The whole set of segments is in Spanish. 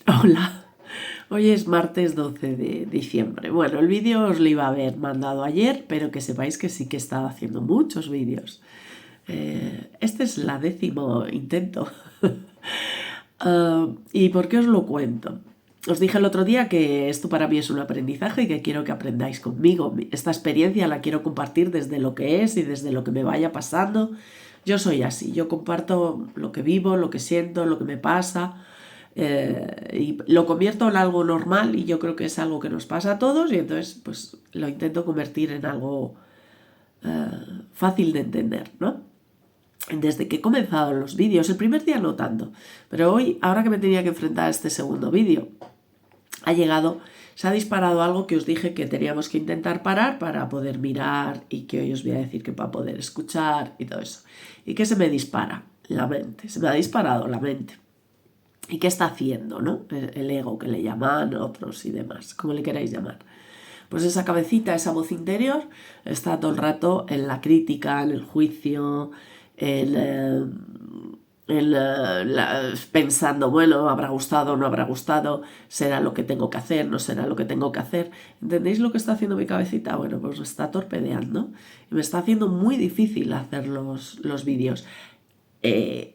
Hola, hoy es martes 12 de diciembre. Bueno, el vídeo os lo iba a haber mandado ayer, pero que sepáis que sí que he estado haciendo muchos vídeos. Este es la 10º intento. ¿Y por qué os lo cuento? Os dije el otro día que esto para mí es un aprendizaje y que quiero que aprendáis conmigo. Esta experiencia la quiero compartir desde lo que es y desde lo que me vaya pasando. Yo soy así, yo comparto lo que vivo, lo que siento, lo que me pasa. Y lo convierto en algo normal y yo creo que es algo que nos pasa a todos y entonces pues lo intento convertir en algo fácil de entender, ¿no? Desde que he comenzado los vídeos, el primer día no tanto, pero hoy, ahora que me tenía que enfrentar a este segundo vídeo, se ha disparado algo que os dije que teníamos que intentar parar para poder mirar y que hoy os voy a decir que para poder escuchar y todo eso. ¿Y qué se me dispara? La mente, se me ha disparado la mente. ¿Y qué está haciendo, no? El ego, que le llaman otros y demás, como le queráis llamar. Pues esa cabecita, esa voz interior, está todo el rato en la crítica, en el juicio, pensando, bueno, habrá gustado o no habrá gustado, será lo que tengo que hacer, no será lo que tengo que hacer. ¿Entendéis lo que está haciendo mi cabecita? Bueno, pues me está torpedeando y me está haciendo muy difícil hacer los vídeos.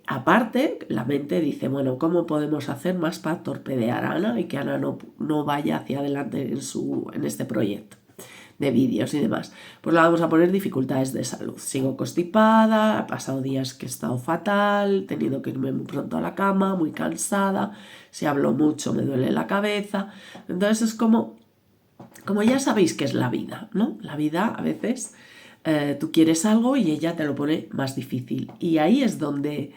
Aparte, la mente dice, bueno, ¿cómo podemos hacer más para torpedear a Ana y que Ana no vaya hacia adelante en este proyecto de vídeos y demás? Pues le vamos a poner dificultades de salud. Sigo constipada, he pasado días que he estado fatal, he tenido que irme muy pronto a la cama, muy cansada, si hablo mucho me duele la cabeza. Entonces es como ya sabéis que es la vida, ¿no? La vida a veces tú quieres algo y ella te lo pone más difícil. Y ahí es donde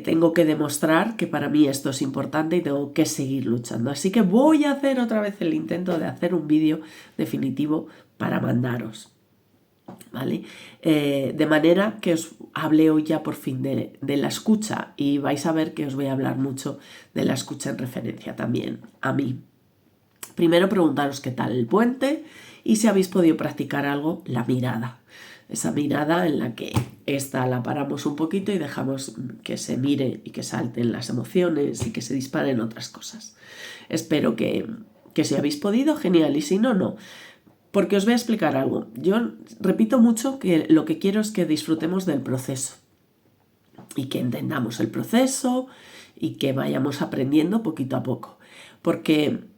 tengo que demostrar que para mí esto es importante y tengo que seguir luchando. Así que voy a hacer otra vez el intento de hacer un vídeo definitivo para mandaros. ¿Vale? De manera que os hable hoy ya por fin de la escucha y vais a ver que os voy a hablar mucho de la escucha en referencia también a mí. Primero preguntaros qué tal el puente y si habéis podido practicar algo, la mirada. Esa mirada en la que esta la paramos un poquito y dejamos que se mire y que salten las emociones y que se disparen otras cosas. Espero que si habéis podido, genial, y si no, no. Porque os voy a explicar algo. Yo repito mucho que lo que quiero es que disfrutemos del proceso y que entendamos el proceso y que vayamos aprendiendo poquito a poco. Porque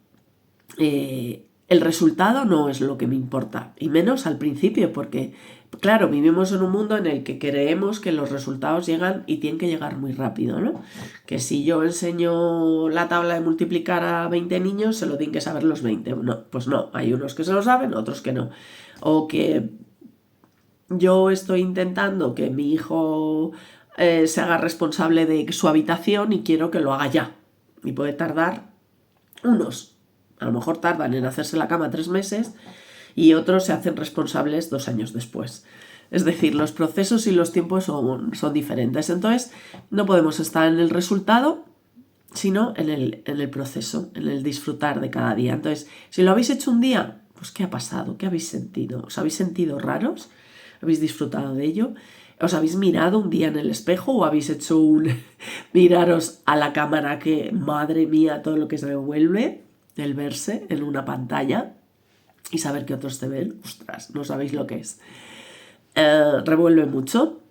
el resultado no es lo que me importa, y menos al principio, porque claro, vivimos en un mundo en el que creemos que los resultados llegan y tienen que llegar muy rápido, ¿no? Que si yo enseño la tabla de multiplicar a 20 niños, se lo tienen que saber los 20. No, pues no, hay unos que se lo saben, otros que no. O que yo estoy intentando que mi hijo se haga responsable de su habitación y quiero que lo haga ya. Y puede tardar a lo mejor tardan en hacerse la cama 3 meses y otros se hacen responsables 2 años después. Es decir, los procesos y los tiempos son diferentes. Entonces, no podemos estar en el resultado, sino en el proceso, en el disfrutar de cada día. Entonces, si lo habéis hecho un día, pues ¿qué ha pasado? ¿Qué habéis sentido? ¿Os habéis sentido raros? ¿Habéis disfrutado de ello? ¿Os habéis mirado un día en el espejo o habéis hecho un miraros a la cámara que, madre mía, todo lo que se revuelve, el verse en una pantalla y saber que otros te ven? Ostras, no sabéis lo que es. Revuelve mucho.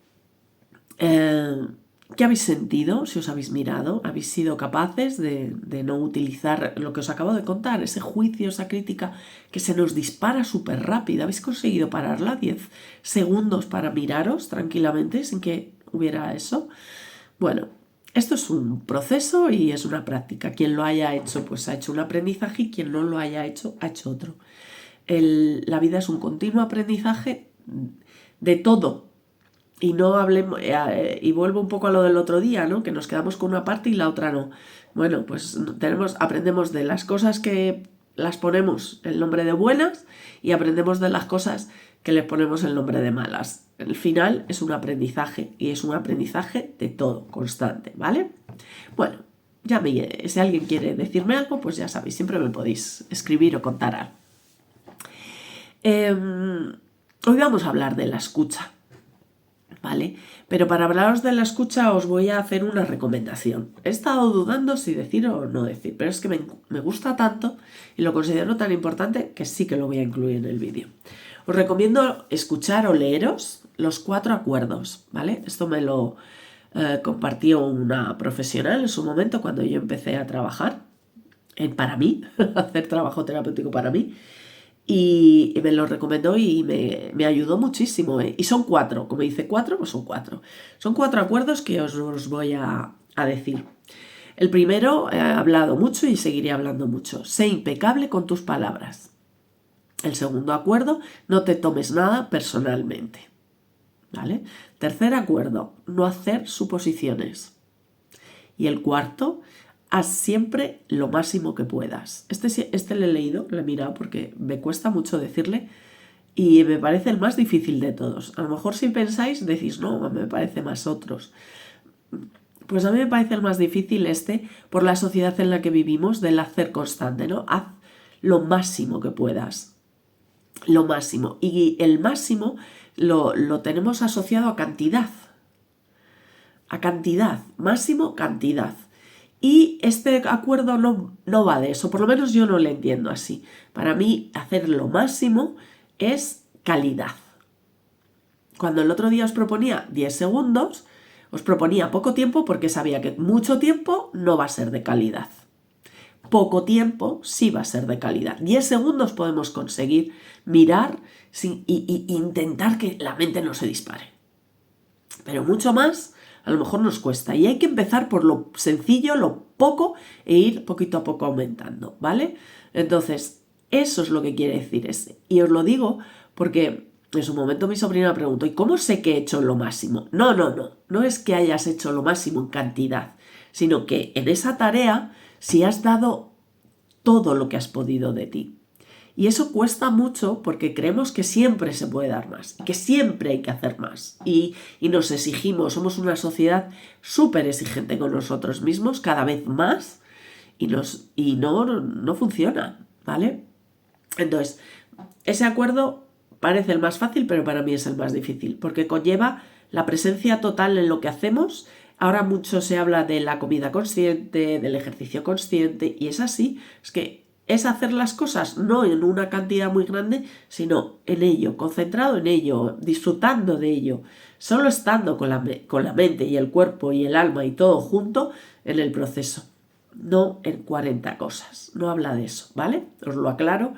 ¿Qué habéis sentido? Si os habéis mirado, ¿habéis sido capaces de no utilizar lo que os acabo de contar? Ese juicio, esa crítica que se nos dispara súper rápido. ¿Habéis conseguido pararla 10 segundos para miraros tranquilamente sin que hubiera eso? Bueno, esto es un proceso y es una práctica. Quien lo haya hecho, pues ha hecho un aprendizaje, y quien no lo haya hecho, ha hecho otro. La vida es un continuo aprendizaje de todo. Y no hablemos, y vuelvo un poco a lo del otro día, ¿no? Que nos quedamos con una parte y la otra no. Bueno, pues aprendemos de las cosas que las ponemos el nombre de buenas y aprendemos de las cosas que le ponemos el nombre de malas. El final es un aprendizaje y es un aprendizaje de todo, constante, ¿vale? Bueno, si alguien quiere decirme algo, pues ya sabéis, siempre me podéis escribir o contar algo. Hoy vamos a hablar de la escucha. ¿vale? Pero para hablaros de la escucha os voy a hacer una recomendación. He estado dudando si decir o no decir, pero es que me gusta tanto y lo considero tan importante que sí que lo voy a incluir en el vídeo. Os recomiendo escuchar o leeros los 4 acuerdos, ¿vale? Esto me lo compartió una profesional en su momento cuando yo empecé a trabajar para mí, hacer trabajo terapéutico para mí. Y me lo recomendó y me ayudó muchísimo, ¿eh? Y son 4, como dice 4, pues son 4. Son 4 acuerdos que os voy a decir. El primero, he hablado mucho y seguiré hablando mucho. Sé impecable con tus palabras. El segundo acuerdo, no te tomes nada personalmente. ¿Vale? Tercer acuerdo, no hacer suposiciones. Y el cuarto, haz siempre lo máximo que puedas. Este lo he leído, lo he mirado porque me cuesta mucho decirle y me parece el más difícil de todos. A lo mejor si pensáis, decís, no, me parece más otros. Pues a mí me parece el más difícil por la sociedad en la que vivimos, del hacer constante, ¿no? Haz lo máximo que puedas. Lo máximo. Y el máximo lo tenemos asociado a cantidad. A cantidad. Máximo, cantidad. Y este acuerdo no va de eso, por lo menos yo no lo entiendo así. Para mí, hacer lo máximo es calidad. Cuando el otro día os proponía 10 segundos, os proponía poco tiempo porque sabía que mucho tiempo no va a ser de calidad. Poco tiempo sí va a ser de calidad. 10 segundos podemos conseguir mirar y intentar que la mente no se dispare. Pero mucho más a lo mejor nos cuesta y hay que empezar por lo sencillo, lo poco e ir poquito a poco aumentando, ¿vale? Entonces, eso es lo que quiere decir y os lo digo porque en su momento mi sobrina me preguntó, ¿y cómo sé que he hecho lo máximo? No es que hayas hecho lo máximo en cantidad, sino que en esa tarea si has dado todo lo que has podido de ti. Y eso cuesta mucho porque creemos que siempre se puede dar más, que siempre hay que hacer más. Y nos exigimos, somos una sociedad súper exigente con nosotros mismos, cada vez más, y no funciona, ¿vale? Entonces, ese acuerdo parece el más fácil, pero para mí es el más difícil, porque conlleva la presencia total en lo que hacemos. Ahora mucho se habla de la comida consciente, del ejercicio consciente, y es así, es que es hacer las cosas no en una cantidad muy grande, sino en ello, concentrado en ello, disfrutando de ello, solo estando con la mente y el cuerpo y el alma y todo junto en el proceso, no en 40 cosas, no habla de eso, ¿vale? Os lo aclaro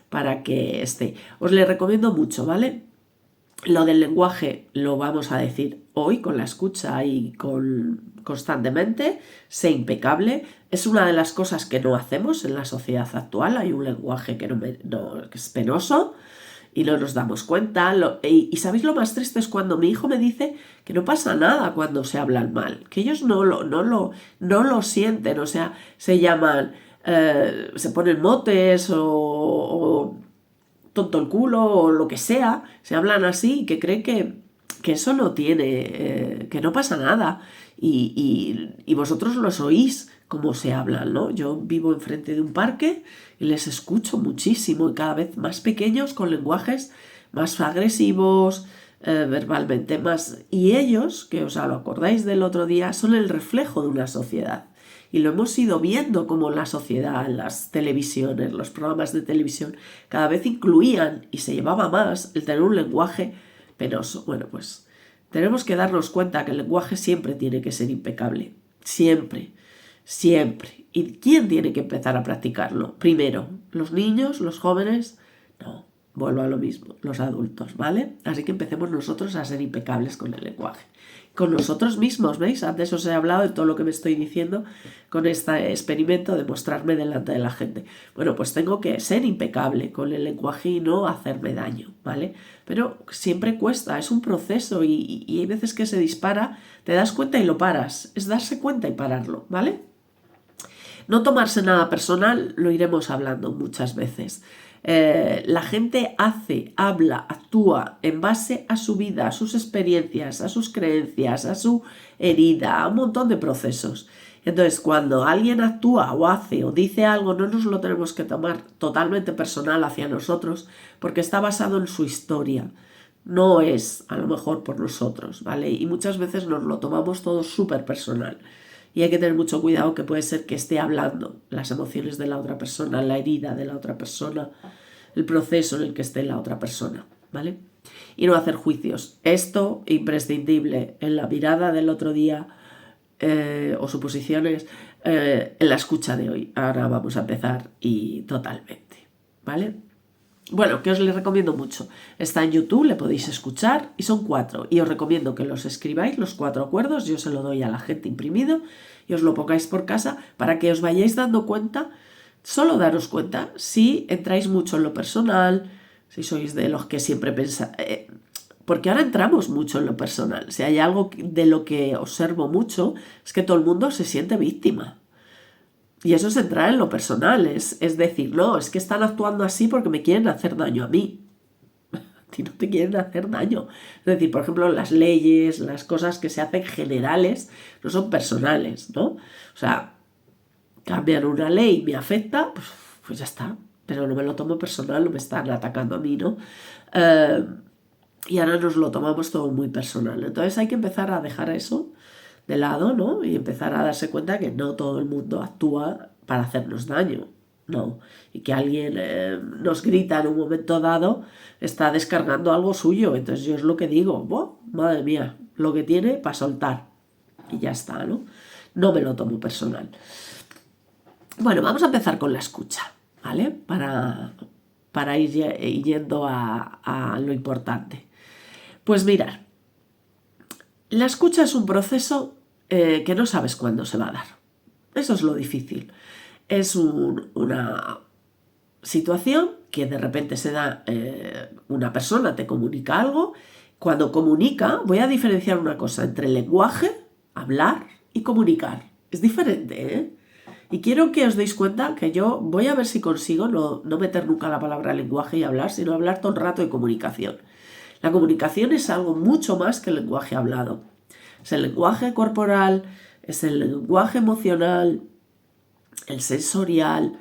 para que esté. Os le recomiendo mucho, ¿vale? Lo del lenguaje lo vamos a decir hoy con la escucha y constantemente, sé impecable. Es una de las cosas que no hacemos en la sociedad actual. Hay un lenguaje que es penoso y no nos damos cuenta. Y ¿sabéis lo más triste? Es cuando mi hijo me dice que no pasa nada cuando se hablan mal, que ellos no lo sienten, o sea, se llaman, se ponen motes o tonto el culo o lo que sea, se hablan así y que creen que eso no tiene, que no pasa nada y vosotros los oís como se hablan, ¿no? Yo vivo enfrente de un parque y les escucho muchísimo y cada vez más pequeños con lenguajes más agresivos, verbalmente más, y ellos, que os lo acordáis del otro día, son el reflejo de una sociedad. Y lo hemos ido viendo como la sociedad, las televisiones, los programas de televisión, cada vez incluían y se llevaba más el tener un lenguaje penoso. Bueno, pues tenemos que darnos cuenta que el lenguaje siempre tiene que ser impecable. Siempre, siempre. ¿Y quién tiene que empezar a practicarlo? Primero, ¿los niños, los jóvenes? No, vuelvo a lo mismo, los adultos, ¿vale? Así que empecemos nosotros a ser impecables con el lenguaje. Con nosotros mismos, ¿veis? Antes os he hablado de todo lo que me estoy diciendo con este experimento de mostrarme delante de la gente. Bueno, pues tengo que ser impecable con el lenguaje y no hacerme daño, ¿vale? Pero siempre cuesta, es un proceso y hay veces que se dispara, te das cuenta y lo paras. Es darse cuenta y pararlo, ¿vale? No tomarse nada personal, lo iremos hablando muchas veces. La gente hace, habla, actúa en base a su vida, a sus experiencias, a sus creencias, a su herida, a un montón de procesos. Entonces, cuando alguien actúa o hace o dice algo, no nos lo tenemos que tomar totalmente personal hacia nosotros porque está basado en su historia. no es a lo mejor por nosotros, ¿vale? Y muchas veces nos lo tomamos todo súper personal. Y hay que tener mucho cuidado, que puede ser que esté hablando las emociones de la otra persona, la herida de la otra persona, el proceso en el que esté la otra persona, ¿vale? Y no hacer juicios. Esto imprescindible en la mirada del otro día, o suposiciones, en la escucha de hoy. Ahora vamos a empezar y totalmente, ¿vale? Bueno, que os les recomiendo mucho. Está en YouTube, le podéis escuchar y son 4. Y os recomiendo que los escribáis, los 4 acuerdos. Yo se lo doy a la gente imprimido y os lo pongáis por casa para que os vayáis dando cuenta, solo daros cuenta, si entráis mucho en lo personal, si sois de los que siempre pensáis... porque ahora entramos mucho en lo personal. Si hay algo de lo que observo mucho, es que todo el mundo se siente víctima. Y eso es entrar en lo personal, es decir, no, es que están actuando así porque me quieren hacer daño a mí. A ti no te quieren hacer daño. Es decir, por ejemplo, las leyes, las cosas que se hacen generales, no son personales, ¿no? O sea, cambian una ley y me afecta, pues ya está. Pero no me lo tomo personal, no me están atacando a mí, ¿no? Y ahora nos lo tomamos todo muy personal. Entonces hay que empezar a dejar eso de lado, ¿no? Y empezar a darse cuenta que no todo el mundo actúa para hacernos daño, no. Y que alguien nos grita en un momento dado, está descargando algo suyo. Entonces yo es lo que digo, madre mía, lo que tiene para soltar. Y ya está, ¿no? No me lo tomo personal. Bueno, vamos a empezar con la escucha, ¿vale? Para ir yendo a lo importante. Pues mirar, la escucha es un proceso que no sabes cuándo se va a dar. Eso es lo difícil. Es una situación que de repente se da, una persona te comunica algo. Cuando comunica, voy a diferenciar una cosa entre lenguaje, hablar, y comunicar. Es diferente, ¿eh? Y quiero que os deis cuenta que yo voy a ver si consigo no meter nunca la palabra lenguaje y hablar, sino hablar todo el rato de comunicación. La comunicación es algo mucho más que el lenguaje hablado. Es el lenguaje corporal, es el lenguaje emocional, el sensorial,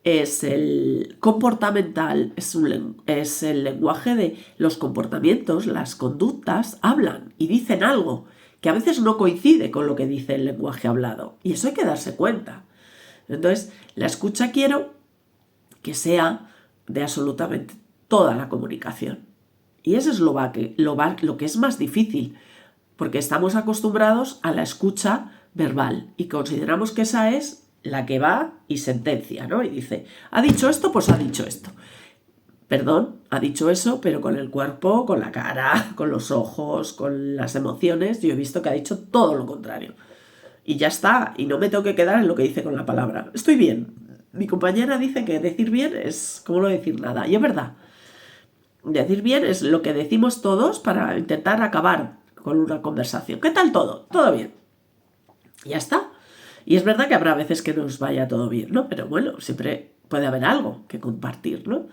es el comportamental, es el lenguaje de los comportamientos, las conductas, hablan y dicen algo que a veces no coincide con lo que dice el lenguaje hablado. Y eso hay que darse cuenta. Entonces, la escucha quiero que sea de absolutamente toda la comunicación. Y eso es lo que es más difícil, porque estamos acostumbrados a la escucha verbal y consideramos que esa es la que va y sentencia, ¿no? Y dice, ha dicho esto, pues ha dicho esto. Perdón, ha dicho eso, pero con el cuerpo, con la cara, con los ojos, con las emociones, yo he visto que ha dicho todo lo contrario. Y ya está, y no me tengo que quedar en lo que dice con la palabra. Estoy bien. Mi compañera dice que decir bien es como no decir nada. Y es verdad. Decir bien es lo que decimos todos para intentar acabar con una conversación. ¿Qué tal todo? Todo bien. Ya está. Y es verdad que habrá veces que nos vaya todo bien, ¿no? Pero bueno, siempre puede haber algo que compartir, ¿no?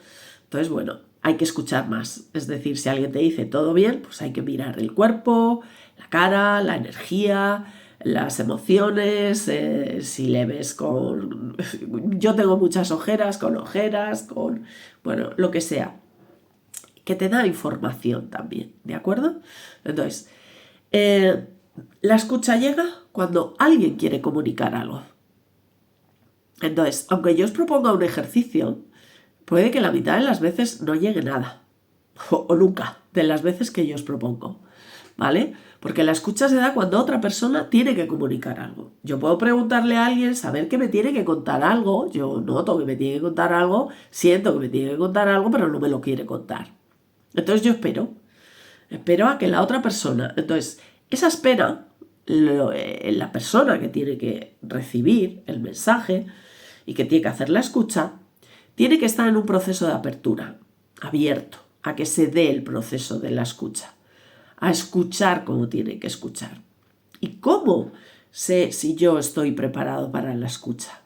Entonces, bueno, hay que escuchar más. Es decir, si alguien te dice todo bien, pues hay que mirar el cuerpo, la cara, la energía, las emociones, si le ves con... Yo tengo muchas ojeras, con... Bueno, lo que sea. Que te da información también, ¿de acuerdo? Entonces, la escucha llega cuando alguien quiere comunicar algo. Entonces, aunque yo os proponga un ejercicio, puede que la mitad de las veces no llegue nada. O nunca, de las veces que yo os propongo. ¿Vale? Porque la escucha se da cuando otra persona tiene que comunicar algo. Yo puedo preguntarle a alguien, saber que me tiene que contar algo, yo noto que me tiene que contar algo, siento que me tiene que contar algo, pero no me lo quiere contar. Entonces yo espero a que la otra persona, entonces esa espera, la persona que tiene que recibir el mensaje y que tiene que hacer la escucha, tiene que estar en un proceso de apertura, abierto, a que se dé el proceso de la escucha, a escuchar como tiene que escuchar. ¿Y cómo sé si yo estoy preparado para la escucha?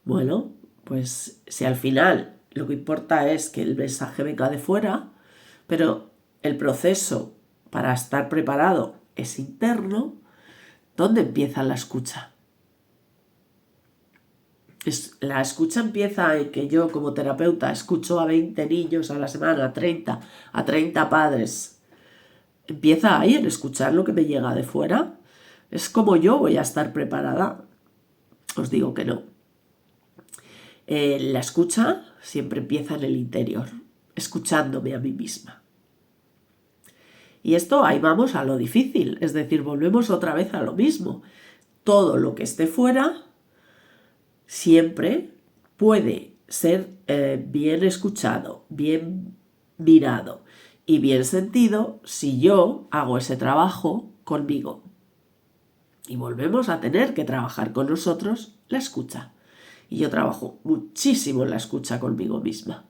Bueno, pues si al final lo que importa es que el mensaje venga de fuera, pero el proceso para estar preparado es interno, ¿dónde empieza la escucha? La escucha empieza en que yo como terapeuta escucho a 20 niños a la semana, a 30 padres. Empieza ahí en escuchar lo que me llega de fuera. Es como yo voy a estar preparada. Os digo que no. La escucha siempre empieza en el interior, escuchándome a mí misma. Y esto, ahí vamos a lo difícil, es decir, volvemos otra vez a lo mismo. Todo lo que esté fuera siempre puede ser bien escuchado, bien mirado y bien sentido si yo hago ese trabajo conmigo. Y volvemos a tener que trabajar con nosotros la escucha. Y yo trabajo muchísimo en la escucha conmigo misma.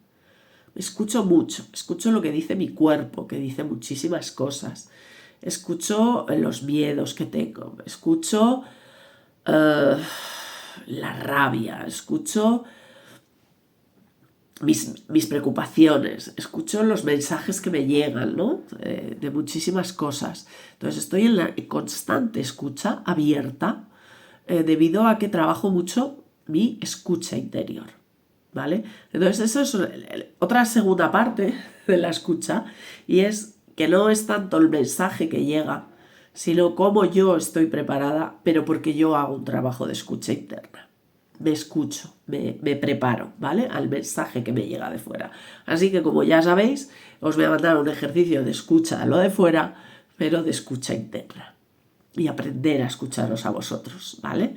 Escucho mucho, escucho lo que dice mi cuerpo, que dice muchísimas cosas. Escucho los miedos que tengo, escucho la rabia, escucho mis preocupaciones, escucho los mensajes que me llegan, ¿no? De muchísimas cosas. Entonces estoy en la constante escucha abierta debido a que trabajo mucho mi escucha interior, ¿vale? Entonces eso es otra segunda parte de la escucha, y es que no es tanto el mensaje que llega, sino cómo yo estoy preparada, pero porque yo hago un trabajo de escucha interna. Me escucho, me preparo, ¿vale? Al mensaje que me llega de fuera. Así que, como ya sabéis, os voy a mandar un ejercicio de escucha a lo de fuera, pero de escucha interna. Y aprender a escucharos a vosotros, ¿vale?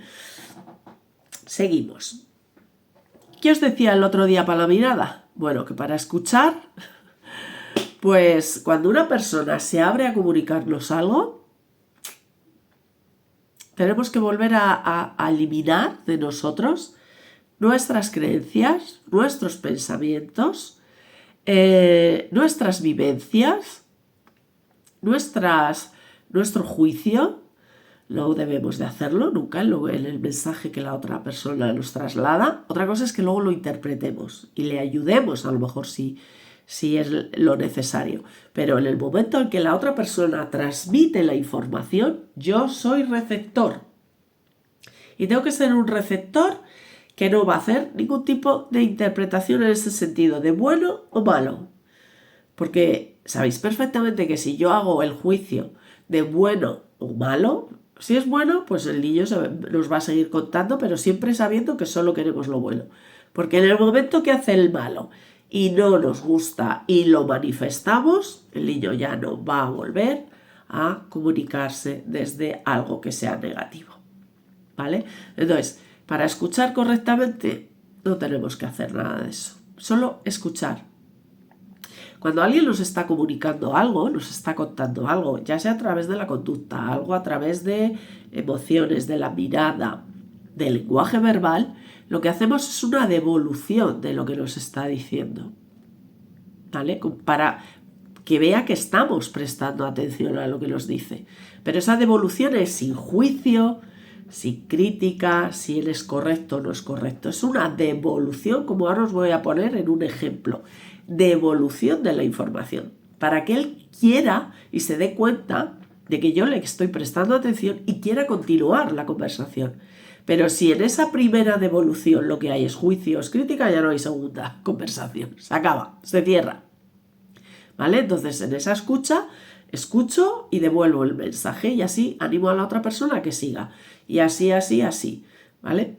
Seguimos. ¿Qué os decía el otro día para la mirada? Bueno, que para escuchar, pues cuando una persona se abre a comunicarnos algo, tenemos que volver a eliminar de nosotros nuestras creencias, nuestros pensamientos, nuestras vivencias, nuestro juicio. No debemos de hacerlo nunca en el mensaje que la otra persona nos traslada. Otra cosa es que luego lo interpretemos y le ayudemos, a lo mejor si es lo necesario. Pero en el momento en que la otra persona transmite la información, yo soy receptor. Y tengo que ser un receptor que no va a hacer ningún tipo de interpretación en ese sentido, de bueno o malo. Porque sabéis perfectamente que si yo hago el juicio de bueno o malo, si es bueno, pues el niño nos va a seguir contando, pero siempre sabiendo que solo queremos lo bueno. Porque en el momento que hace el malo y no nos gusta y lo manifestamos, el niño ya no va a volver a comunicarse desde algo que sea negativo, ¿vale? Entonces, para escuchar correctamente no tenemos que hacer nada de eso, solo escuchar. Cuando alguien nos está comunicando algo, nos está contando algo, ya sea a través de la conducta, algo a través de emociones, de la mirada, del lenguaje verbal, lo que hacemos es una devolución de lo que nos está diciendo, ¿vale? Para que vea que estamos prestando atención a lo que nos dice. Pero esa devolución es sin juicio, sin crítica, si él es correcto o no es correcto. Es una devolución, como ahora os voy a poner en un ejemplo. Devolución de la información, para que él quiera y se dé cuenta de que yo le estoy prestando atención y quiera continuar la conversación. Pero si en esa primera devolución lo que hay es juicio, es crítica, ya no hay segunda conversación, se acaba, se cierra, ¿vale? Entonces en esa escucha, escucho y devuelvo el mensaje y así animo a la otra persona a que siga y así, ¿vale?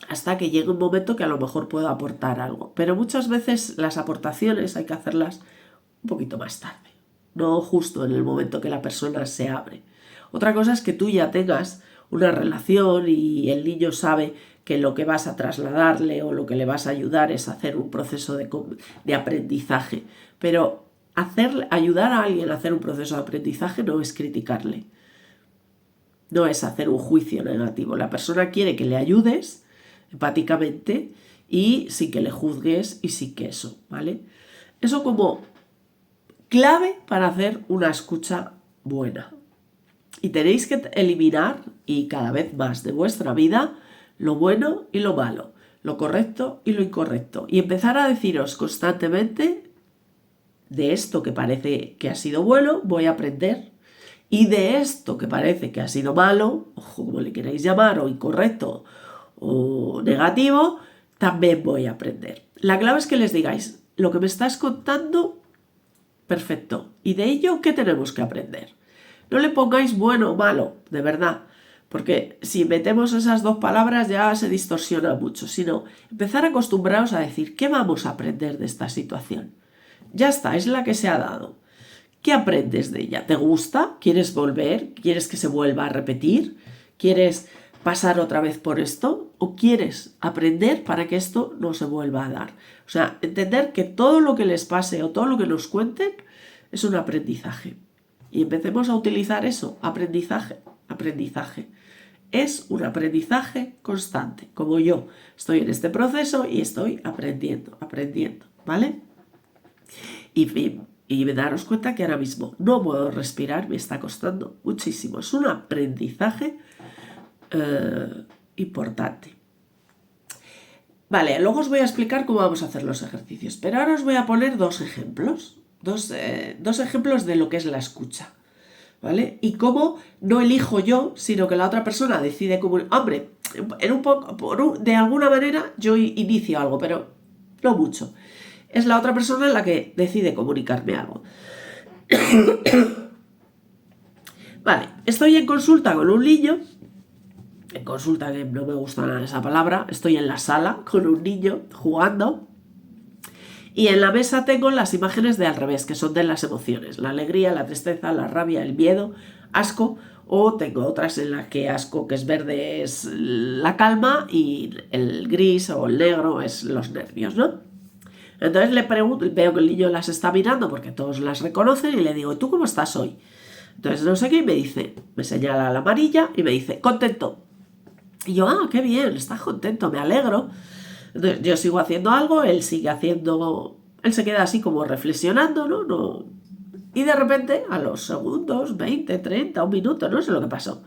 Hasta que llegue un momento que a lo mejor puedo aportar algo. Pero muchas veces las aportaciones hay que hacerlas un poquito más tarde, no justo en el momento que la persona se abre. Otra cosa es que tú ya tengas una relación y el niño sabe que lo que vas a trasladarle o lo que le vas a ayudar es hacer un proceso de aprendizaje. Pero ayudar a alguien a hacer un proceso de aprendizaje no es criticarle, no es hacer un juicio negativo. La persona quiere que le ayudes empáticamente y sin que le juzgues y sin que eso, ¿vale? Eso como clave para hacer una escucha buena. Y tenéis que eliminar, y cada vez más de vuestra vida, lo bueno y lo malo, lo correcto y lo incorrecto. Y empezar a deciros constantemente, de esto que parece que ha sido bueno, voy a aprender. Y de esto que parece que ha sido malo, o como le queráis llamar, o incorrecto, o negativo, también voy a aprender. La clave es que les digáis, lo que me estás contando, perfecto. ¿Y de ello qué tenemos que aprender? No le pongáis bueno o malo, de verdad. Porque si metemos esas dos palabras ya se distorsiona mucho, sino empezar a acostumbraros a decir, ¿qué vamos a aprender de esta situación? Ya está, es la que se ha dado. ¿Qué aprendes de ella? ¿Te gusta? ¿Quieres volver? ¿Quieres que se vuelva a repetir? ¿Quieres pasar otra vez por esto? ¿O quieres aprender para que esto no se vuelva a dar? O sea, entender que todo lo que les pase o todo lo que nos cuenten es un aprendizaje. Y empecemos a utilizar eso, aprendizaje. Es un aprendizaje constante, como yo estoy en este proceso y estoy aprendiendo, ¿vale? Y daros cuenta que ahora mismo no puedo respirar, me está costando muchísimo. Es un aprendizaje importante. Vale, luego os voy a explicar cómo vamos a hacer los ejercicios, pero ahora os voy a poner dos ejemplos. Dos ejemplos de lo que es la escucha. ¿Vale? Y cómo no elijo yo, sino que la otra persona decide cómo... Hombre, de alguna manera yo inicio algo, pero no mucho. Es la otra persona la que decide comunicarme algo. Vale, estoy en consulta con un niño. En consulta, que no me gusta nada esa palabra. Estoy en la sala con un niño jugando. Y en la mesa tengo las imágenes de al revés, que son de las emociones. La alegría, la tristeza, la rabia, el miedo, asco. O tengo otras en las que asco, que es verde, es la calma. Y el gris o el negro es los nervios, ¿no? Entonces le pregunto, veo que el niño las está mirando porque todos las reconocen. Y le digo, ¿tú cómo estás hoy? Entonces no sé qué, y me dice, me señala la amarilla y me dice, contento. Y yo, qué bien, estás contento, me alegro. Entonces yo sigo haciendo algo, él sigue haciendo, él se queda así como reflexionando, ¿no? Y de repente, a los segundos, 20, 30, un minuto, no sé lo que pasó.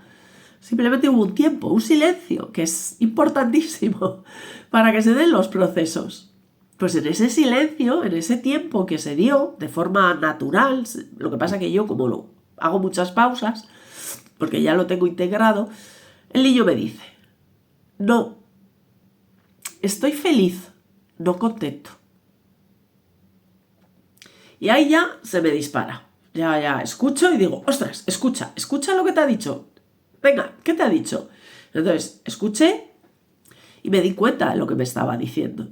Simplemente hubo un tiempo, un silencio, que es importantísimo para que se den los procesos. Pues en ese silencio, en ese tiempo que se dio de forma natural, lo que pasa que yo como hago muchas pausas, porque ya lo tengo integrado, el niño me dice, no, estoy feliz, no contento. Y ahí ya se me dispara. Ya escucho y digo, ostras, escucha lo que te ha dicho. Venga, ¿qué te ha dicho? Entonces, escuché y me di cuenta de lo que me estaba diciendo.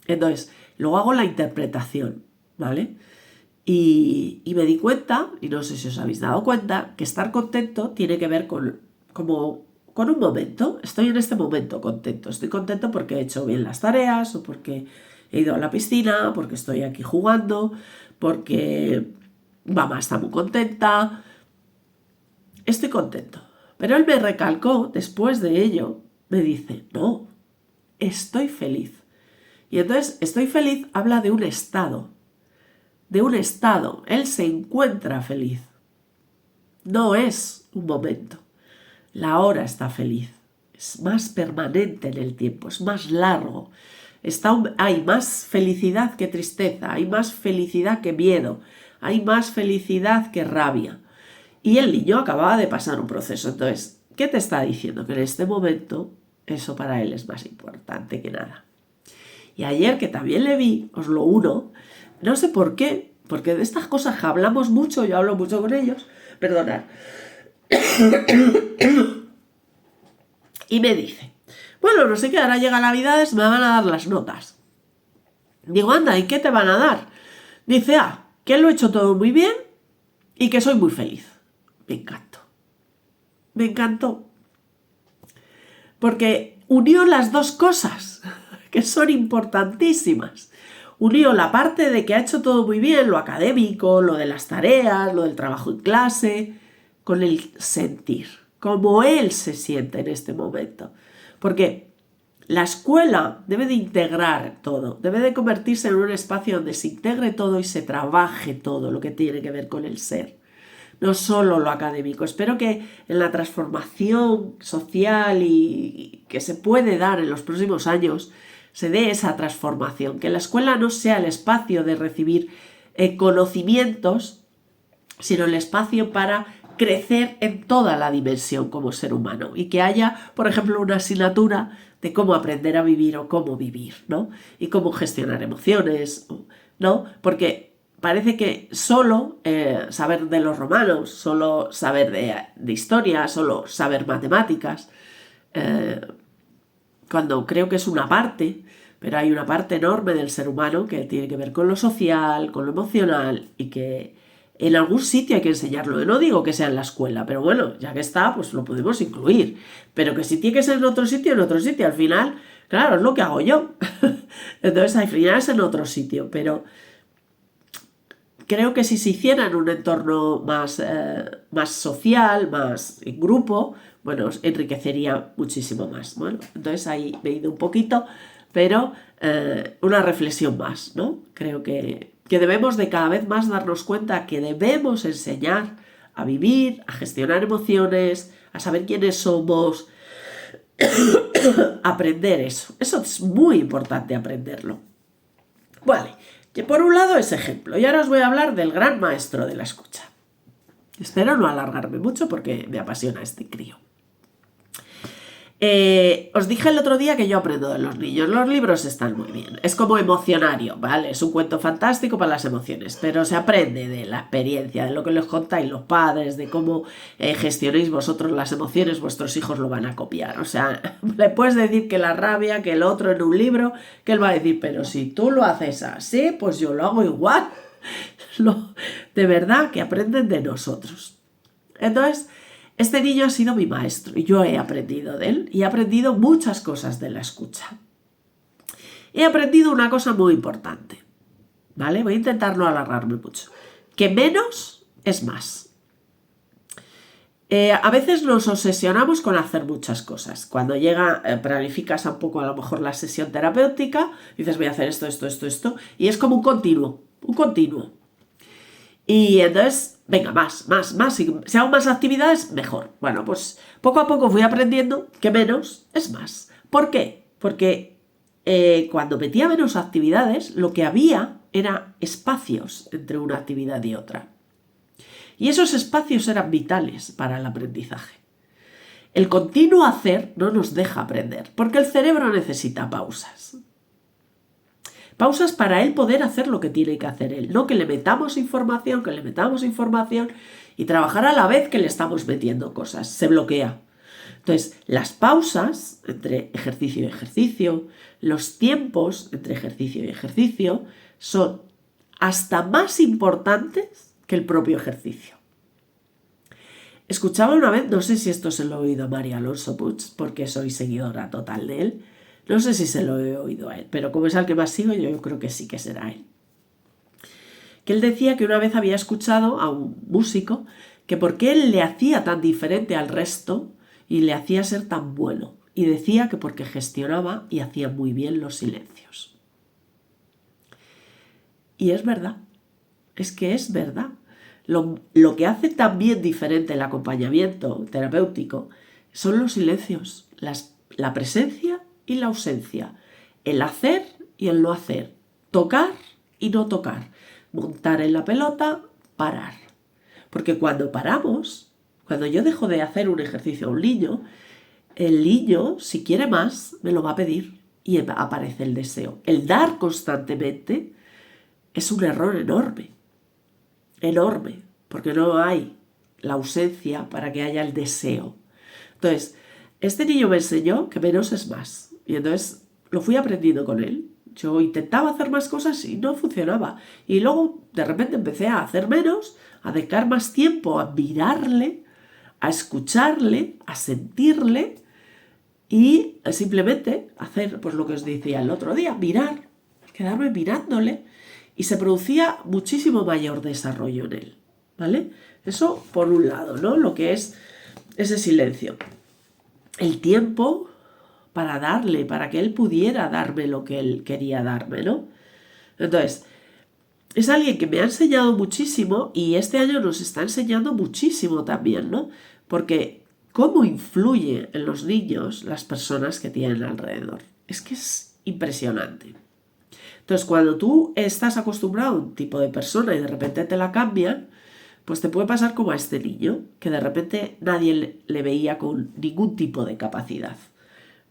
Entonces, luego hago la interpretación, ¿vale? Y me di cuenta, y no sé si os habéis dado cuenta, que estar contento tiene que ver con un momento. Estoy en este momento contento. Estoy contento porque he hecho bien las tareas, o porque he ido a la piscina, porque estoy aquí jugando, porque mamá está muy contenta. Estoy contento. Pero él me recalcó, después de ello, me dice, no, estoy feliz. Y entonces, estoy feliz habla de un estado. De un estado. Él se encuentra feliz. No es un momento. La hora está feliz. Es más permanente en el tiempo, es más largo. Hay más felicidad que tristeza, hay más felicidad que miedo, hay más felicidad que rabia. Y el niño acababa de pasar un proceso. Entonces, ¿qué te está diciendo? Que en este momento eso para él es más importante que nada. Y ayer, que también le vi, os lo uno, no sé por qué, porque de estas cosas que hablamos mucho, yo hablo mucho con ellos, perdonad. Y me dice, bueno, no sé qué, ahora llega Navidades, me van a dar las notas. Digo, anda, ¿y qué te van a dar? Dice, que lo he hecho todo muy bien y que soy muy feliz. Me encantó. Me encantó. Porque unió las dos cosas, que son importantísimas. Unió la parte de que ha hecho todo muy bien, lo académico, lo de las tareas, lo del trabajo en clase, con el sentir, como él se siente en este momento. Porque la escuela debe de integrar todo, debe de convertirse en un espacio donde se integre todo y se trabaje todo lo que tiene que ver con el ser. No solo lo académico. Espero que en la transformación social y que se puede dar en los próximos años se dé esa transformación, que la escuela no sea el espacio de recibir conocimientos, sino el espacio para crecer en toda la dimensión como ser humano y que haya, por ejemplo, una asignatura de cómo aprender a vivir o cómo vivir, ¿no? Y cómo gestionar emociones, ¿no? Porque parece que solo saber de los romanos, solo saber de historia, solo saber matemáticas, cuando creo que es una parte, pero hay una parte enorme del ser humano que tiene que ver con lo social, con lo emocional y que en algún sitio hay que enseñarlo. Yo no digo que sea en la escuela, pero bueno, ya que está, pues lo podemos incluir. Pero que si tiene que ser en otro sitio, en otro sitio. Al final, claro, es lo que hago yo. Entonces, al final es en otro sitio, pero creo que si se hiciera en un entorno más, más social, más en grupo, bueno, enriquecería muchísimo más. Bueno, entonces ahí me he ido un poquito, pero una reflexión más, ¿no? Creo que debemos de cada vez más darnos cuenta que debemos enseñar a vivir, a gestionar emociones, a saber quiénes somos, aprender eso. Eso es muy importante aprenderlo. Vale, que por un lado es ejemplo. Y ahora os voy a hablar del gran maestro de la escucha. Espero no alargarme mucho porque me apasiona este crío. Os dije el otro día que yo aprendo de los niños. Los libros están muy bien. Es como emocionario, ¿vale? Es un cuento fantástico para las emociones, pero se aprende de la experiencia, de lo que les contáis los padres, de cómo gestionéis vosotros las emociones, vuestros hijos lo van a copiar. O sea, le puedes decir que la rabia, que el otro en un libro, que él va a decir, pero si tú lo haces así, pues yo lo hago igual. De verdad que aprenden de nosotros. Entonces, este niño ha sido mi maestro y yo he aprendido de él y he aprendido muchas cosas de la escucha. He aprendido una cosa muy importante, ¿vale? Voy a intentar no alargarme mucho. Que menos es más. A veces nos obsesionamos con hacer muchas cosas. Cuando planificas un poco a lo mejor la sesión terapéutica, dices voy a hacer esto, y es como un continuo. Y entonces, venga, más. Si hago más actividades, mejor. Bueno, pues poco a poco fui aprendiendo que menos es más. ¿Por qué? Porque cuando metía menos actividades, lo que había era espacios entre una actividad y otra. Y esos espacios eran vitales para el aprendizaje. El continuo hacer no nos deja aprender, porque el cerebro necesita pausas. Pausas para él poder hacer lo que tiene que hacer él, no que le metamos información y trabajar a la vez que le estamos metiendo cosas, se bloquea. Entonces, las pausas entre ejercicio y ejercicio, los tiempos entre ejercicio y ejercicio son hasta más importantes que el propio ejercicio. Escuchaba una vez, no sé si esto se lo he oído a María Alonso Puig, porque soy seguidora total de él, no sé si se lo he oído a él, pero como es al que más sigo, yo creo que sí que será él. Que él decía que una vez había escuchado a un músico que por qué él le hacía tan diferente al resto y le hacía ser tan bueno. Y decía que porque gestionaba y hacía muy bien los silencios. Y es verdad, es que es verdad. Lo que hace también diferente el acompañamiento terapéutico son los silencios, la presencia y la ausencia, el hacer y el no hacer, tocar y no tocar, montar en la pelota, parar. Porque cuando paramos, cuando yo dejo de hacer un ejercicio a un niño, el niño, si quiere más, me lo va a pedir y aparece el deseo. El dar constantemente es un error enorme, porque no hay la ausencia para que haya el deseo. Entonces, este niño me enseñó que menos es más. Y entonces lo fui aprendiendo con él. Yo intentaba hacer más cosas y no funcionaba. Y luego de repente empecé a hacer menos, a dedicar más tiempo a mirarle, a escucharle, a sentirle y simplemente hacer pues lo que os decía el otro día, mirar, quedarme mirándole y se producía muchísimo mayor desarrollo en él, ¿vale? Eso por un lado, ¿no? Lo que es ese silencio. El tiempo para darle, para que él pudiera darme lo que él quería darme, ¿no? Entonces, es alguien que me ha enseñado muchísimo y este año nos está enseñando muchísimo también, ¿no? Porque cómo influye en los niños las personas que tienen alrededor. Es que es impresionante. Entonces, cuando tú estás acostumbrado a un tipo de persona y de repente te la cambian, pues te puede pasar como a este niño, que de repente nadie le veía con ningún tipo de capacidad.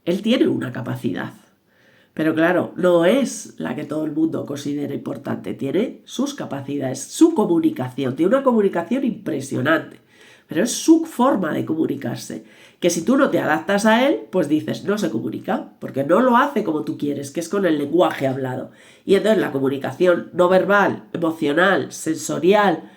Él tiene una capacidad, pero claro, no es la que todo el mundo considera importante. Tiene sus capacidades, su comunicación, tiene una comunicación impresionante, pero es su forma de comunicarse, que si tú no te adaptas a él, pues dices, no se comunica, porque no lo hace como tú quieres, que es con el lenguaje hablado. Y entonces la comunicación no verbal, emocional, sensorial,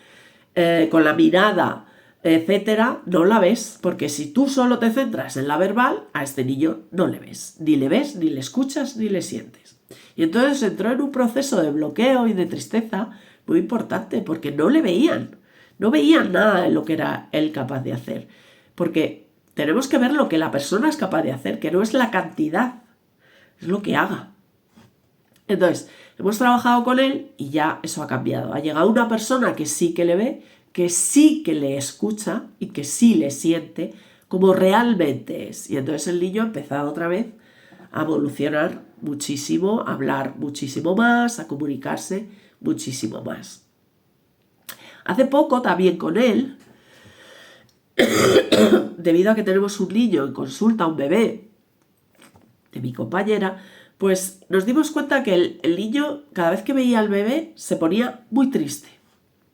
con la mirada, etcétera, no la ves, porque si tú solo te centras en la verbal, a este niño no le ves, ni le escuchas, ni le sientes. Y entonces entró en un proceso de bloqueo y de tristeza muy importante, porque no veían nada de lo que era él capaz de hacer, porque tenemos que ver lo que la persona es capaz de hacer, que no es la cantidad, es lo que haga. Entonces, hemos trabajado con él y ya eso ha cambiado. Ha llegado una persona que sí que le ve, que sí que le escucha y que sí le siente como realmente es. Y entonces el niño ha empezado otra vez a evolucionar muchísimo, a hablar muchísimo más, a comunicarse muchísimo más. Hace poco también con él, debido a que tenemos un niño en consulta, un bebé de mi compañera, pues nos dimos cuenta que el niño, cada vez que veía al bebé, se ponía muy triste.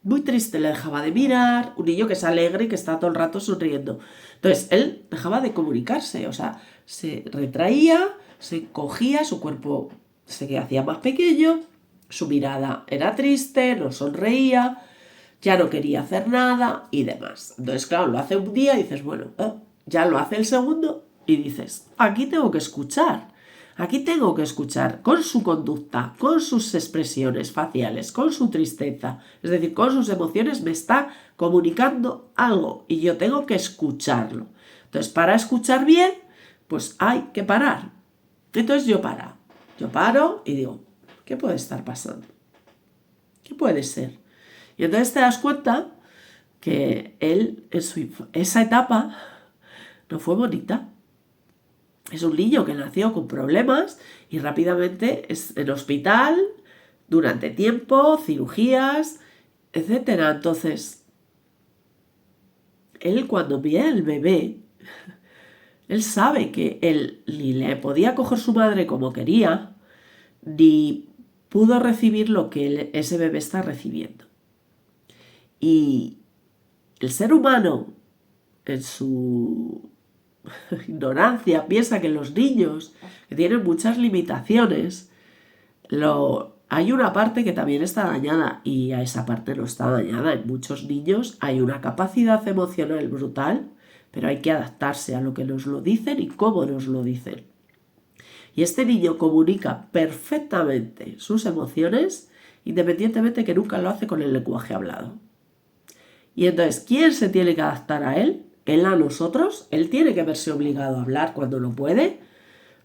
Muy triste, le dejaba de mirar, un niño que es alegre y que está todo el rato sonriendo. Entonces, él dejaba de comunicarse, o sea, se retraía, se encogía, su cuerpo se hacía más pequeño, su mirada era triste, no sonreía, ya no quería hacer nada y demás. Entonces, claro, lo hace un día y dices, bueno, ya lo hace el segundo y dices, aquí tengo que escuchar. Aquí tengo que escuchar con su conducta, con sus expresiones faciales, con su tristeza, es decir, con sus emociones me está comunicando algo y yo tengo que escucharlo. Entonces, para escuchar bien, pues hay que parar. Entonces yo paro y digo, ¿qué puede estar pasando? ¿Qué puede ser? Y entonces te das cuenta que él, esa etapa no fue bonita. Es un niño que nació con problemas y rápidamente es en hospital, durante tiempo, cirugías, etcétera. Entonces, él cuando ve al bebé, él sabe que él ni le podía coger su madre como quería, ni pudo recibir lo que ese bebé está recibiendo. Y el ser humano, en su ignorancia, piensa que los niños que tienen muchas limitaciones, hay una parte que también está dañada y a esa parte no está dañada. En muchos niños hay una capacidad emocional brutal, pero hay que adaptarse a lo que nos lo dicen y cómo nos lo dicen. Y este niño comunica perfectamente sus emociones, independientemente que nunca lo hace con el lenguaje hablado. Y entonces, ¿quién se tiene que adaptar a él? Él a nosotros. Él tiene que verse obligado a hablar cuando no puede.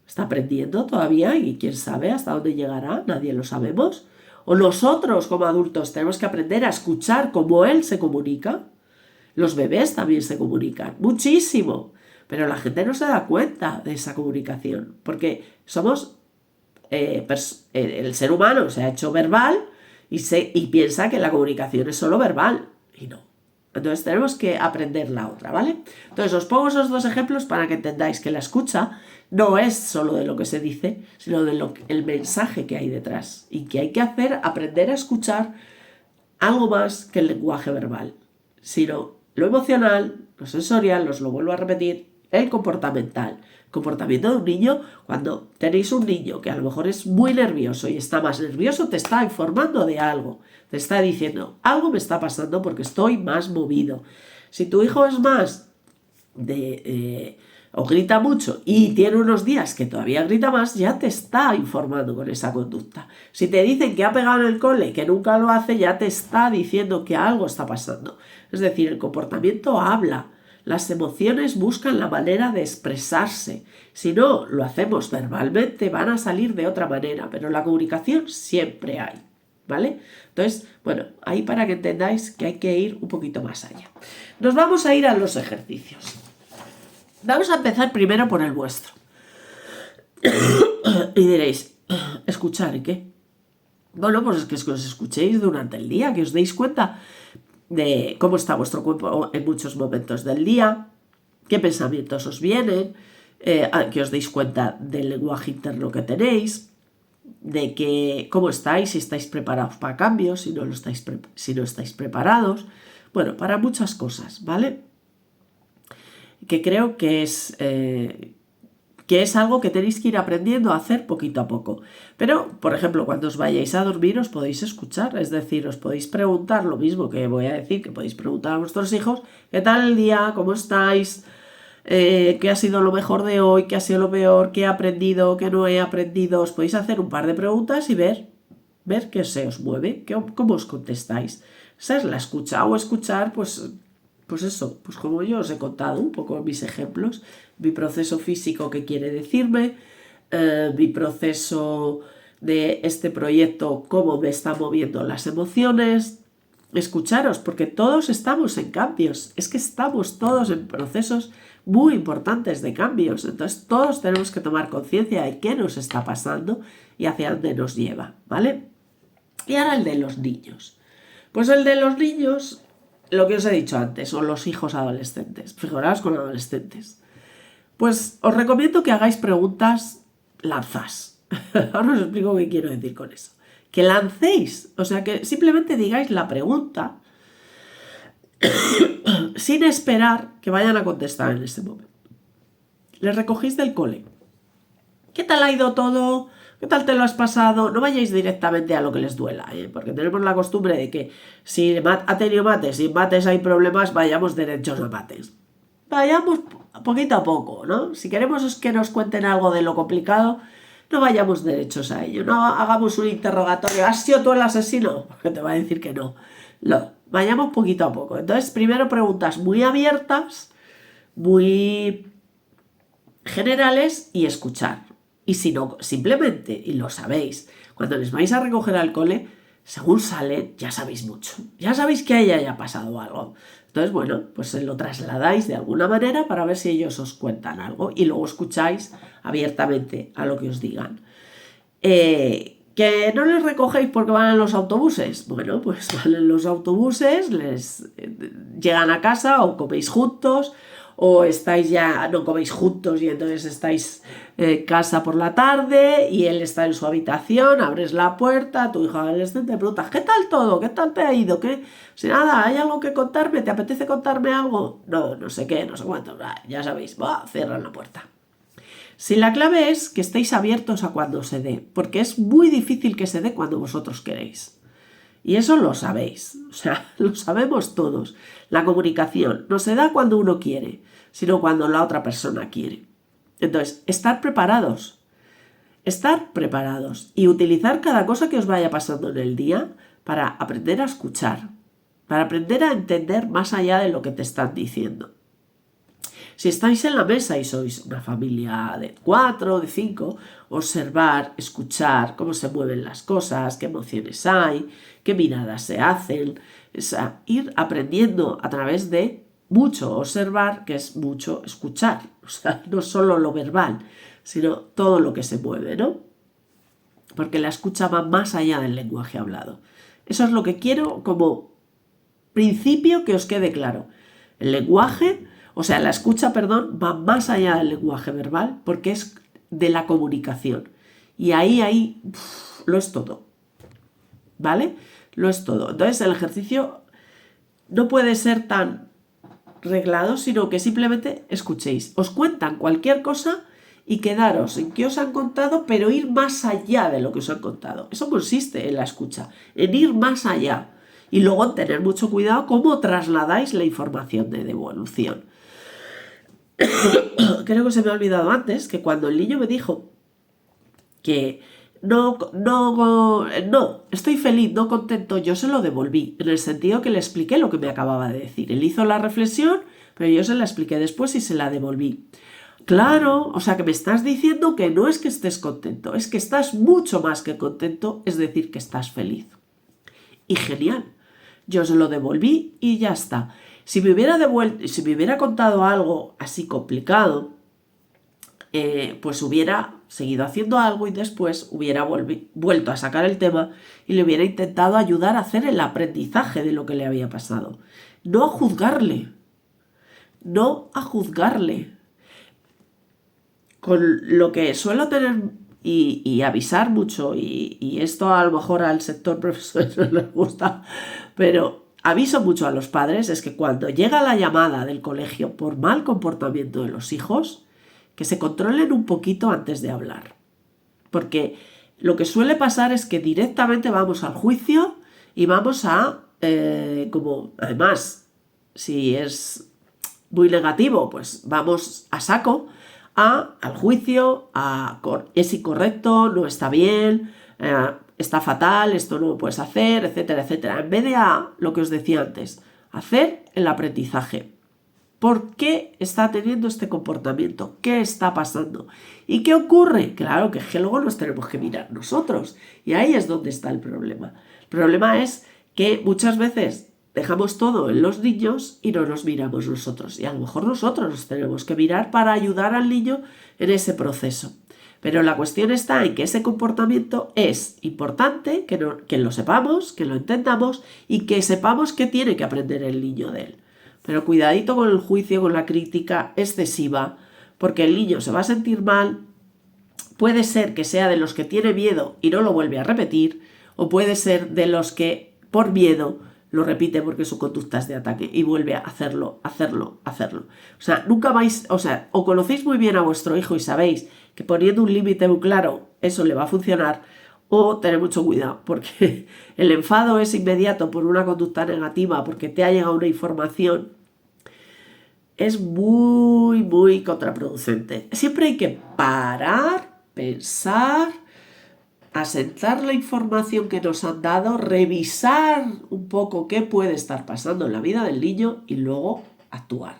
Está aprendiendo todavía y quién sabe hasta dónde llegará, nadie lo sabemos. O nosotros como adultos tenemos que aprender a escuchar cómo él se comunica. Los bebés también se comunican muchísimo, pero la gente no se da cuenta de esa comunicación porque somos el ser humano se ha hecho verbal y piensa que la comunicación es solo verbal y no. Entonces tenemos que aprender la otra, ¿vale? Entonces os pongo esos dos ejemplos para que entendáis que la escucha no es solo de lo que se dice, sino el mensaje que hay detrás y que hay que aprender a escuchar algo más que el lenguaje verbal, sino lo emocional, lo sensorial, os lo vuelvo a repetir, el comportamental. Comportamiento de un niño, cuando tenéis un niño que a lo mejor es muy nervioso y está más nervioso, te está informando de algo, te está diciendo, algo me está pasando porque estoy más movido. Si tu hijo es más o grita mucho y tiene unos días que todavía grita más, ya te está informando con esa conducta. Si te dicen que ha pegado en el cole y que nunca lo hace, ya te está diciendo que algo está pasando. Es decir, el comportamiento habla. Las emociones buscan la manera de expresarse. Si no lo hacemos verbalmente, van a salir de otra manera, pero la comunicación siempre hay, ¿vale? Entonces, bueno, ahí para que entendáis que hay que ir un poquito más allá. Nos vamos a ir a los ejercicios. Vamos a empezar primero por el vuestro. Y diréis, ¿escuchar y qué? Bueno, pues es que os escuchéis durante el día, que os deis cuenta de cómo está vuestro cuerpo en muchos momentos del día, qué pensamientos os vienen, que os deis cuenta del lenguaje interno que tenéis, de que cómo estáis, si estáis preparados para cambios, si no estáis preparados, bueno, para muchas cosas, ¿vale? Que creo que es algo que tenéis que ir aprendiendo a hacer poquito a poco. Pero, por ejemplo, cuando os vayáis a dormir os podéis escuchar, es decir, os podéis preguntar lo mismo que voy a decir, que podéis preguntar a vuestros hijos, ¿qué tal el día? ¿Cómo estáis? ¿Qué ha sido lo mejor de hoy? ¿Qué ha sido lo peor? ¿Qué he aprendido? ¿Qué no he aprendido? Os podéis hacer un par de preguntas y ver qué se os mueve, cómo os contestáis. Esa es la escucha, o escuchar, pues eso, pues como yo os he contado un poco mis ejemplos, mi proceso físico que quiere decirme, mi proceso de este proyecto, cómo me está moviendo las emociones. Escucharos, porque todos estamos en cambios, es que estamos todos en procesos muy importantes de cambios, entonces todos tenemos que tomar conciencia de qué nos está pasando y hacia dónde nos lleva, ¿vale? Y ahora el de los niños. Pues el de los niños, lo que os he dicho antes, son los hijos adolescentes. Fijaros con adolescentes. Pues os recomiendo que hagáis preguntas lanzas. Ahora os explico qué quiero decir con eso. Que lancéis, o sea, que simplemente digáis la pregunta sin esperar que vayan a contestar en ese momento. Les recogéis del cole. ¿Qué tal ha ido todo? ¿Qué tal te lo has pasado? No vayáis directamente a lo que les duela, porque tenemos la costumbre de que si ha tenido mates y en mates hay problemas, vayamos derechos a mates. Vayamos poquito a poco, ¿no? Si queremos que nos cuenten algo de lo complicado, no vayamos derechos a ello. No hagamos un interrogatorio. ¿Has sido tú el asesino? Porque te va a decir que no. No, vayamos poquito a poco. Entonces, primero preguntas muy abiertas, muy generales y escuchar. Y si no, simplemente, y lo sabéis, cuando les vais a recoger al cole, según salen, ya sabéis mucho. Ya sabéis que a ella haya pasado algo. Entonces, bueno, pues se lo trasladáis de alguna manera para ver si ellos os cuentan algo y luego escucháis abiertamente a lo que os digan. ¿Que no les recogéis porque van en los autobuses? Bueno, pues van en los autobuses, llegan a casa o coméis juntos, o estáis ya, no coméis juntos y entonces estáis en casa por la tarde y él está en su habitación, abres la puerta, tu hijo adolescente, preguntas, ¿qué tal todo? ¿Qué tal te ha ido? ¿Qué? Si nada, ¿hay algo que contarme? ¿Te apetece contarme algo? No, no sé qué, no sé cuánto, ya sabéis, cierran la puerta. Si la clave es que estéis abiertos a cuando se dé, porque es muy difícil que se dé cuando vosotros queréis. Y eso lo sabéis, o sea, lo sabemos todos. La comunicación no se da cuando uno quiere, sino cuando la otra persona quiere. Entonces, estar preparados y utilizar cada cosa que os vaya pasando en el día para aprender a escuchar, para aprender a entender más allá de lo que te están diciendo. Si estáis en la mesa y sois una familia de 4, de 5, observar, escuchar cómo se mueven las cosas, qué emociones hay, qué miradas se hacen, ir aprendiendo a través de mucho observar, que es mucho escuchar, o sea, no solo lo verbal, sino todo lo que se mueve, ¿no? Porque la escucha va más allá del lenguaje hablado. Eso es lo que quiero como principio que os quede claro. El lenguaje, o sea, la escucha, va más allá del lenguaje verbal porque es de la comunicación. Y ahí lo es todo. ¿Vale? Lo es todo. Entonces el ejercicio no puede ser tan reglado, sino que simplemente escuchéis. Os cuentan cualquier cosa y quedaros en qué os han contado, pero ir más allá de lo que os han contado. Eso consiste en la escucha, en ir más allá. Y luego tener mucho cuidado cómo trasladáis la información de devolución. Creo que se me ha olvidado antes que cuando el niño me dijo que no, estoy feliz, no contento, yo se lo devolví, en el sentido que le expliqué lo que me acababa de decir. Él hizo la reflexión, pero yo se la expliqué después y se la devolví. Claro, o sea que me estás diciendo que no es que estés contento, es que estás mucho más que contento, es decir, que estás feliz. Y genial, yo se lo devolví y ya está. Si me hubiera contado algo así complicado, pues hubiera seguido haciendo algo y después hubiera vuelto a sacar el tema y le hubiera intentado ayudar a hacer el aprendizaje de lo que le había pasado. No a juzgarle, no a juzgarle. Con lo que suelo tener y avisar mucho, y esto a lo mejor al sector profesor no les gusta, pero aviso mucho a los padres, es que cuando llega la llamada del colegio por mal comportamiento de los hijos, que se controlen un poquito antes de hablar. Porque lo que suele pasar es que directamente vamos al juicio y vamos a, como además, si es muy negativo, pues vamos a saco al juicio, es incorrecto, no está bien, está fatal, esto no lo puedes hacer, etcétera, etcétera. En vez de lo que os decía antes, hacer el aprendizaje. ¿Por qué está teniendo este comportamiento? ¿Qué está pasando? ¿Y qué ocurre? Claro que luego nos tenemos que mirar nosotros. Y ahí es donde está el problema. El problema es que muchas veces dejamos todo en los niños y no nos miramos nosotros. Y a lo mejor nosotros nos tenemos que mirar para ayudar al niño en ese proceso. Pero la cuestión está en que ese comportamiento es importante, que lo sepamos, que lo entendamos y que sepamos qué tiene que aprender el niño de él. Pero cuidadito con el juicio, con la crítica excesiva, porque el niño se va a sentir mal. Puede ser que sea de los que tiene miedo y no lo vuelve a repetir, o puede ser de los que por miedo lo repite porque su conducta es de ataque y vuelve a hacerlo. O sea, nunca vais, o conocéis muy bien a vuestro hijo y sabéis que poniendo un límite muy claro eso le va a funcionar, o tener mucho cuidado, porque el enfado es inmediato por una conducta negativa, porque te ha llegado una información, es muy, muy contraproducente. Siempre hay que parar, pensar, asentar la información que nos han dado, revisar un poco qué puede estar pasando en la vida del niño y luego actuar.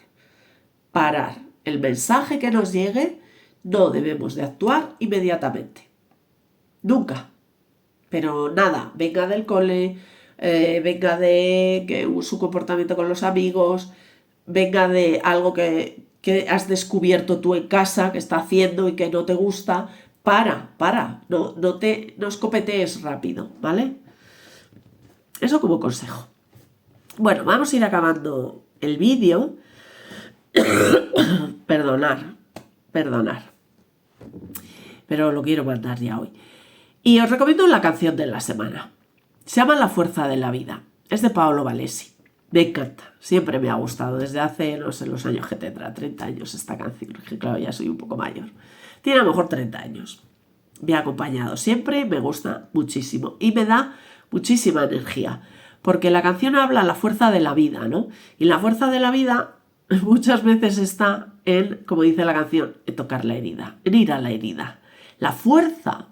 Parar. El mensaje que nos llegue, no debemos de actuar inmediatamente. Nunca. Pero nada, venga del cole, venga de su comportamiento con los amigos, venga de algo que has descubierto tú en casa, que está haciendo y que no te gusta. Para, no escopetees rápido, ¿vale? Eso como consejo. Bueno, vamos a ir acabando el vídeo. Perdonar. Pero lo quiero mandar ya hoy. Y os recomiendo la canción de la semana. Se llama La fuerza de la vida. Es de Paolo Valesi. Me encanta. Siempre me ha gustado. Desde hace, no sé, los años que tendrá, 30 años esta canción. Que claro, ya soy un poco mayor. Tiene a lo mejor 30 años. Me ha acompañado siempre, me gusta muchísimo. Y me da muchísima energía. Porque la canción habla de la fuerza de la vida, ¿no? Y la fuerza de la vida muchas veces está en, como dice la canción, en tocar la herida, en ir a la herida. La fuerza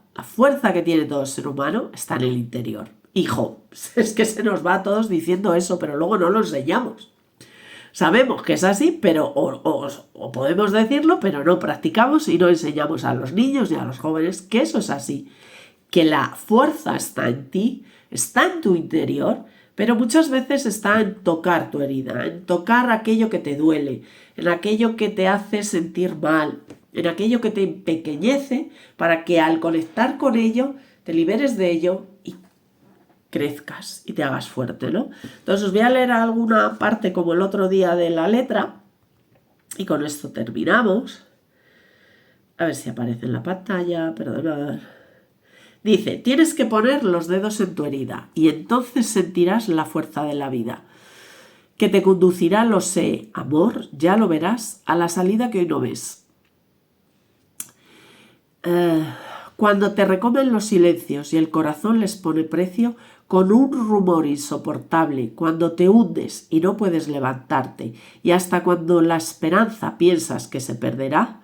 que tiene todo ser humano está en el interior. Hijo, es que se nos va a todos diciendo eso, pero luego no lo enseñamos. Sabemos que es así, pero o podemos decirlo, pero no practicamos y no enseñamos a los niños ni a los jóvenes que eso es así. Que la fuerza está en ti, está en tu interior, pero muchas veces está en tocar tu herida, en tocar aquello que te duele, en aquello que te hace sentir mal, en aquello que te empequeñece, para que al conectar con ello te liberes de ello y crezcas y te hagas fuerte, ¿no? Entonces os voy a leer alguna parte como el otro día de la letra y con esto terminamos. A ver si aparece en la pantalla, perdonad. Dice, tienes que poner los dedos en tu herida y entonces sentirás la fuerza de la vida, que te conducirá, lo sé, amor, ya lo verás, a la salida que hoy no ves. Cuando te recomen los silencios y el corazón les pone precio con un rumor insoportable, cuando te hundes y no puedes levantarte y hasta cuando la esperanza piensas que se perderá,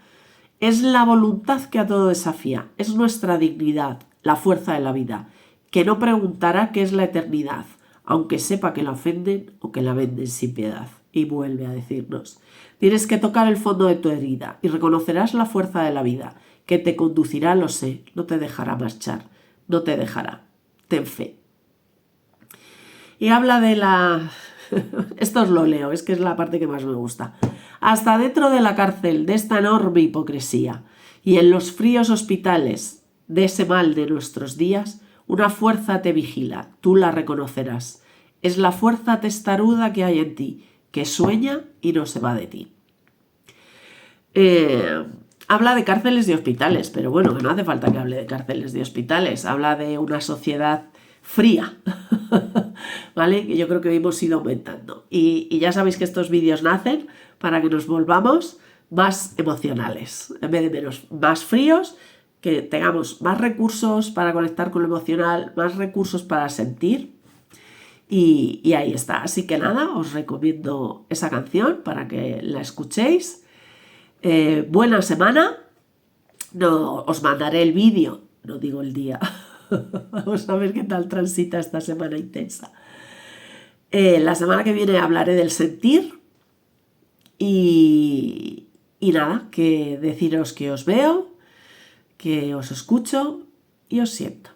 es la voluntad que a todo desafía, es nuestra dignidad, la fuerza de la vida, que no preguntará qué es la eternidad, aunque sepa que la ofenden o que la venden sin piedad. Y vuelve a decirnos, tienes que tocar el fondo de tu herida y reconocerás la fuerza de la vida, que te conducirá, lo sé, no te dejará marchar, no te dejará. Ten fe. Y habla de la... Esto os lo leo, es que es la parte que más me gusta. Hasta dentro de la cárcel de esta enorme hipocresía. Y en los fríos hospitales de ese mal de nuestros días, una fuerza te vigila, tú la reconocerás. Es la fuerza testaruda que hay en ti, que sueña y no se va de ti. Habla de cárceles y hospitales, pero bueno, no hace falta que hable de cárceles y hospitales. Habla de una sociedad fría, ¿vale? Que yo creo que hemos ido aumentando. Y ya sabéis que estos vídeos nacen para que nos volvamos más emocionales, en vez de más fríos, que tengamos más recursos para conectar con lo emocional, más recursos para sentir. Y ahí está. Así que nada, os recomiendo esa canción para que la escuchéis. Buena semana. No, os mandaré el vídeo, no digo el día. Vamos a ver qué tal transita esta semana intensa. La semana que viene hablaré del sentir. Y nada, que deciros que os veo, que os escucho y os siento.